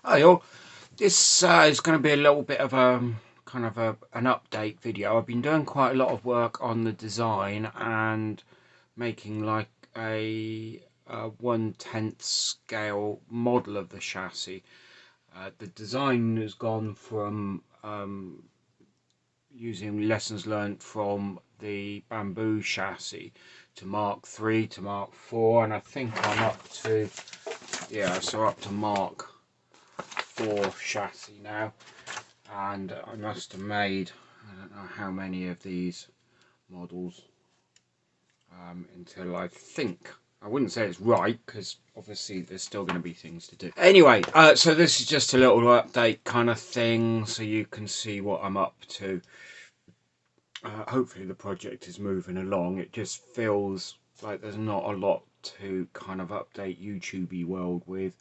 Hi all, this is going to be a little bit of a an update video. I've been doing quite a lot of work on the design and making like a 1/10 scale model of the chassis. The design has gone from using lessons learned from the bamboo chassis to Mark 3 to Mark 4, and I think I'm up to, yeah, so up to Mark 4 chassis now. And I must have made, I don't know how many of these models until I think, I wouldn't say it's right because obviously there's still going to be things to do. Anyway, so this is just a little update kind of thing so you can see what I'm up to. Hopefully the project is moving along. It just feels like there's not a lot to kind of update YouTube world with,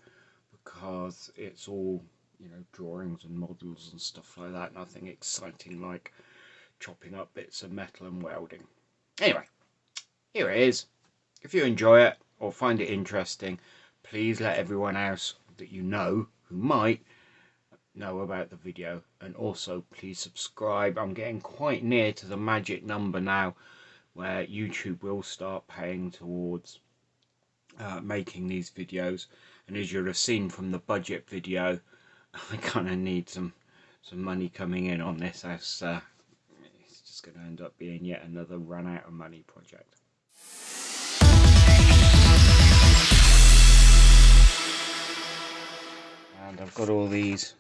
because it's all, you know, drawings and models and stuff like that. Nothing exciting like chopping up bits of metal and welding. Anyway, here it is. If you enjoy it or find it interesting, please let everyone else that you know who might know about the video, and also please subscribe. I'm getting quite near to the magic number now where YouTube will start paying towards making these videos, and as you'll have seen from the budget video, I kind of need some money coming in on this, as it's just going to end up being yet another run out of money project. And I've got all these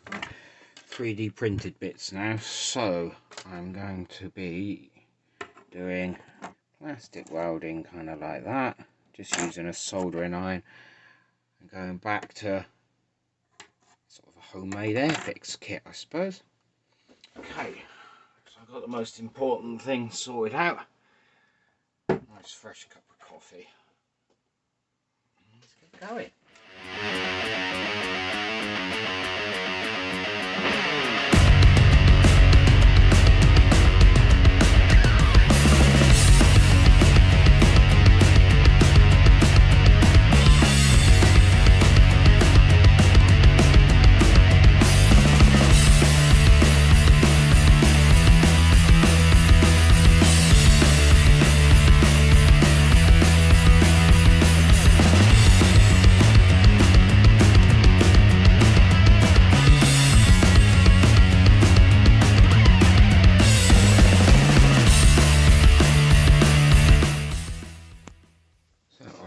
3D printed bits now, so I'm going to be doing plastic welding kind of like that, just using a soldering iron and going back to sort of a homemade airfix kit, I suppose. Okay, so I've got the most important thing sorted out. Nice fresh cup of coffee. Let's get going.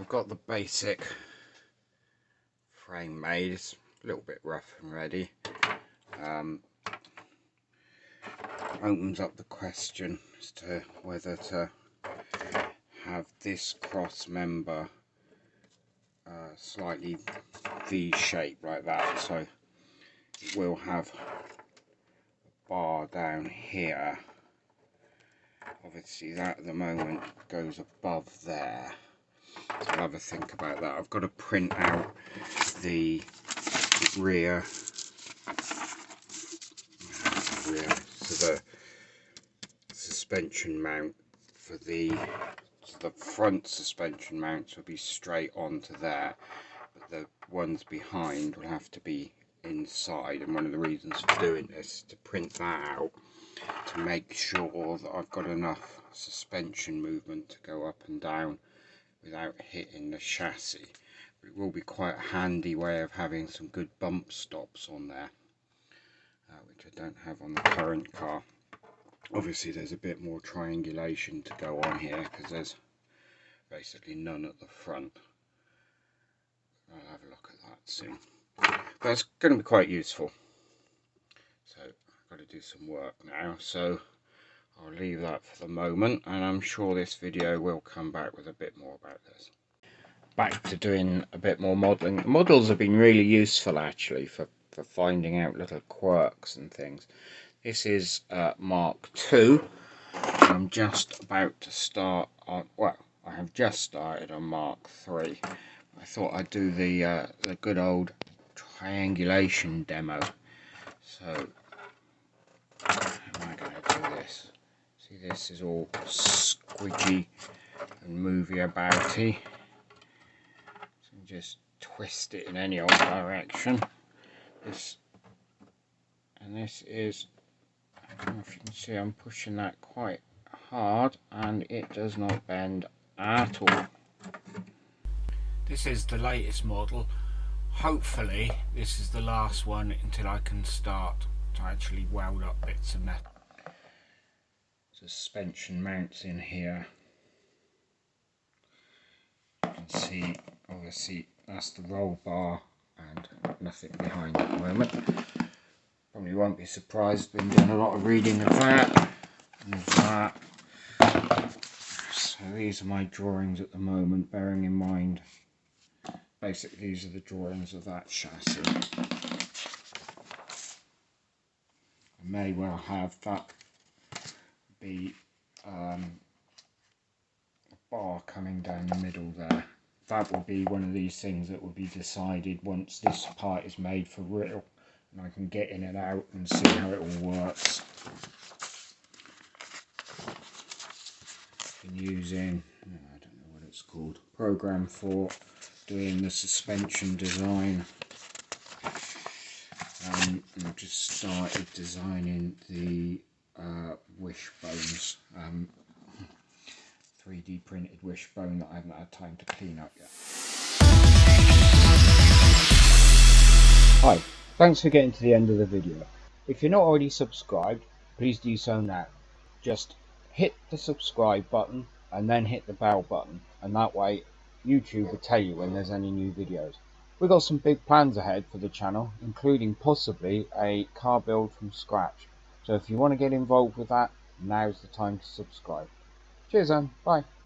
Got the basic frame made. It's a little bit rough and ready. Opens up the question as to whether to have this cross member slightly V-shaped like that, so it will have a bar down here. Obviously that at the moment goes above there. So I'll have a think about that. I've got to print out the rear, so the suspension mount for the front suspension mounts will be straight onto there, but the ones behind will have to be inside. And one of the reasons for doing this is to print that out to make sure that I've got enough suspension movement to go up and down without hitting the chassis. But it will be quite a handy way of having some good bump stops on there, which I don't have on the current car. Obviously there's a bit more triangulation to go on here because there's basically none at the front. I'll have a look at that soon, but it's going to be quite useful. So I've got to do some work now, so I'll leave that for the moment, and I'm sure this video will come back with a bit more about this. Back to doing a bit more modelling. The models have been really useful actually for finding out little quirks and things. This is Mark 2. I'm just about to start on, well, I have just started on Mark 3. I thought I'd do the good old triangulation demo. So how am I going to do this? See, this is all squidgy and movey abouty. So just twist it in any old direction. this, and this is, I don't know if you can see, I'm pushing that quite hard and it does not bend at all. This is the latest model. Hopefully this is the last one until I can start to actually weld up bits of metal. Suspension mounts in here. You can see, obviously that's the roll bar and nothing behind at the moment. Probably won't be surprised, been doing a lot of reading of that and of that. So these are my drawings at the moment, bearing in mind basically these are the drawings of that chassis. I may well have that be a bar coming down the middle there. That will be one of these things that will be decided once this part is made for real and I can get in and out and see how it all works. Been using, I don't know what it's called, program for doing the suspension design. I've just started designing the wishbones, 3D printed wishbone that I haven't had time to clean up yet. Hi, thanks for getting to the end of the video. If you're not already subscribed, please do so now. Just hit the subscribe button and then hit the bell button, and that way YouTube will tell you when there's any new videos. We've got some big plans ahead for the channel, including possibly a car build from scratch. So if you want to get involved with that, now's the time to subscribe. Cheers then, bye.